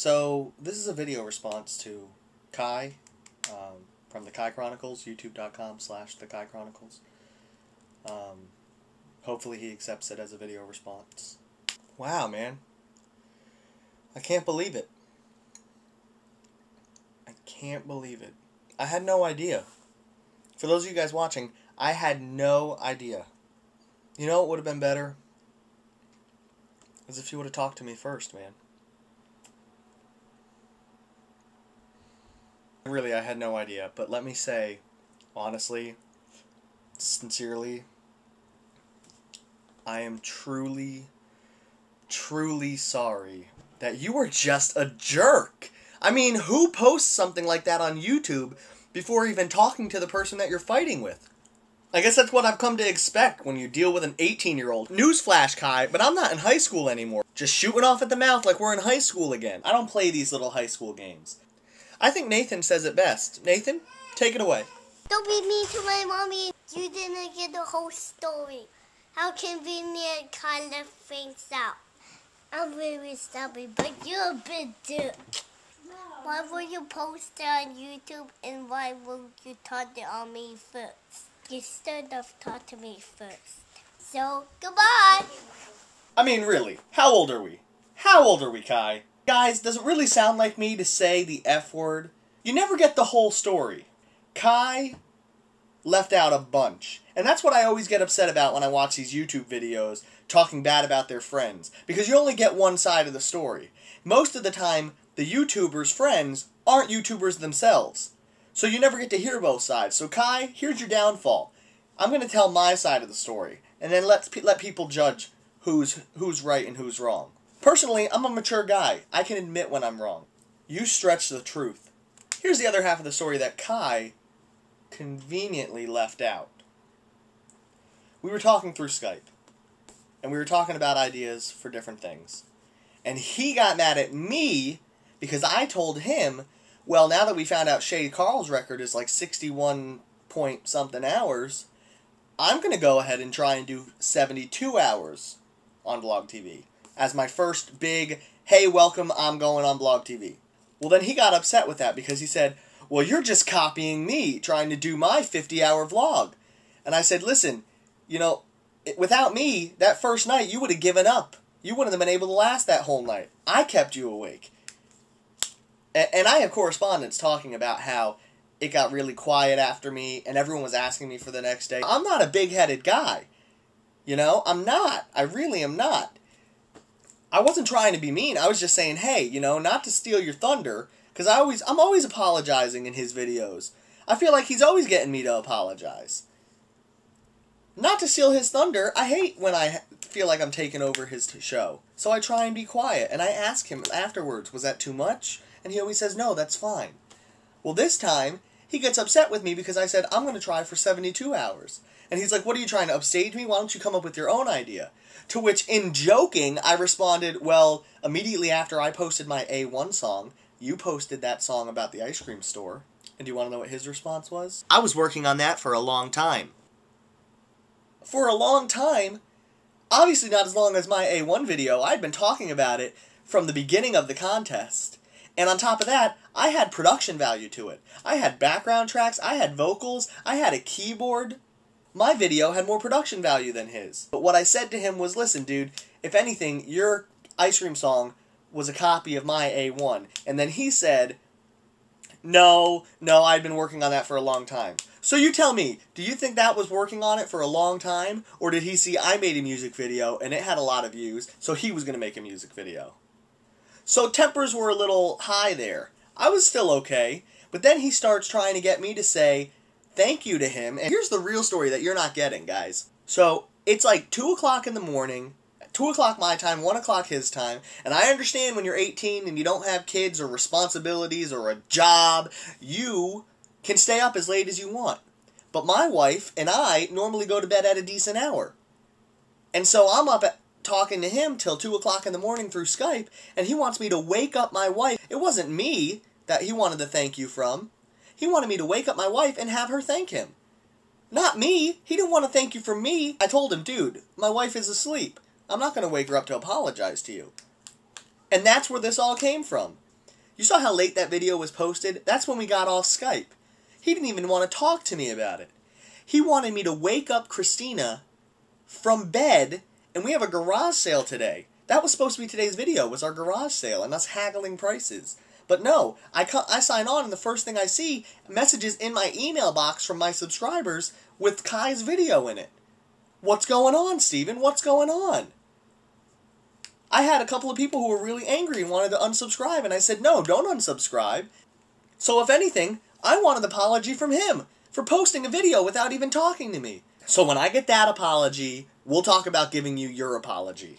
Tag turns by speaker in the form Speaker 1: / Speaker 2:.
Speaker 1: So, this is a video response to Kai, from the Kai Chronicles, youtube.com/the Kai Chronicles. Hopefully he accepts it as a video response. Wow, man. I can't believe it. I can't believe it. I had no idea. For those of you guys watching, I had no idea. You know what would have been better? Is if you would have talked to me first, man. Really, I had no idea. But let me say, honestly, sincerely, I am truly, truly sorry that you were just a jerk. I mean, who posts something like that on YouTube before even talking to the person that you're fighting with? I guess that's what I've come to expect when you deal with an 18-year-old. Newsflash, Kai, but I'm not in high school anymore. Just shooting off at the mouth like we're in high school again. I don't play these little high school games. I think Nathan says it best. Nathan, take it away.
Speaker 2: Don't be mean to my mommy. You didn't get the whole story. How convenient Kai left things out. I'm very sorry, but you're a big dick. Why would you post it on YouTube and why would you talk it on me first? You should have talked to me first. So, goodbye.
Speaker 1: I mean, really, how old are we? How old are we, Kai? Guys, does it really sound like me to say the F word? You never get the whole story. Kai left out a bunch. And that's what I always get upset about when I watch these YouTube videos talking bad about their friends. Because you only get one side of the story. Most of the time, the YouTubers' friends aren't YouTubers themselves. So you never get to hear both sides. So Kai, here's your downfall. I'm going to tell my side of the story. And then let people judge who's right and who's wrong. Personally, I'm a mature guy. I can admit when I'm wrong. You stretch the truth. Here's the other half of the story that Kai conveniently left out. We were talking through Skype. And we were talking about ideas for different things. And he got mad at me because I told him, well, now that we found out Shady Carl's record is like 61 point something hours, I'm going to go ahead and try and do 72 hours on Blog TV. As my first big, hey, welcome, I'm going on Blog TV. Well, then he got upset with that because he said, well, you're just copying me, trying to do my 50-hour vlog. And I said, listen, you know, without me, that first night, you would have given up. You wouldn't have been able to last that whole night. I kept you awake. And I have correspondence talking about how it got really quiet after me and everyone was asking me for the next day. I'm not a big-headed guy. You know, I'm not. I really am not. I wasn't trying to be mean. I was just saying, hey, you know, not to steal your thunder, because I'm always apologizing in his videos. I feel like he's always getting me to apologize. Not to steal his thunder. I hate when I feel like I'm taking over his show. So I try and be quiet, and I ask him afterwards, was that too much? And he always says, no, that's fine. Well, this time, he gets upset with me because I said, I'm going to try for 72 hours. And he's like, what are you trying to upstage me? Why don't you come up with your own idea? To which, in joking, I responded, well, immediately after I posted my A1 song, you posted that song about the ice cream store. And do you want to know what his response was? I was working on that for a long time. For a long time? Obviously not as long as my A1 video. I'd been talking about it from the beginning of the contest. And on top of that, I had production value to it. I had background tracks, I had vocals, I had a keyboard. My video had more production value than his. But what I said to him was, listen, dude, if anything, your ice cream song was a copy of my A1. And then he said, no, I'd been working on that for a long time. So you tell me, do you think that was working on it for a long time? Or did he see I made a music video and it had a lot of views, so he was going to make a music video? So tempers were a little high there. I was still okay, but then he starts trying to get me to say thank you to him. And here's the real story that you're not getting, guys. So it's like 2 o'clock in the morning, 2 o'clock my time, 1 o'clock his time, and I understand when you're 18 and you don't have kids or responsibilities or a job, you can stay up as late as you want. But my wife and I normally go to bed at a decent hour. And so I'm up talking to him till 2 o'clock in the morning through Skype, and he wants me to wake up my wife. It wasn't me that he wanted to thank you from. He wanted me to wake up my wife and have her thank him. Not me. He didn't want to thank you from me. I told him, dude, my wife is asleep. I'm not going to wake her up to apologize to you. And that's where this all came from. You saw how late that video was posted? That's when we got off Skype. He didn't even want to talk to me about it. He wanted me to wake up Christina from bed, and we have a garage sale today. That was supposed to be today's video, was our garage sale and us haggling prices. But no, I sign on, and the first thing I see, messages in my email box from my subscribers with Kai's video in it. What's going on, Steven? What's going on? I had a couple of people who were really angry and wanted to unsubscribe, and I said, no, don't unsubscribe. So if anything, I want an apology from him for posting a video without even talking to me. So when I get that apology, we'll talk about giving you your apology.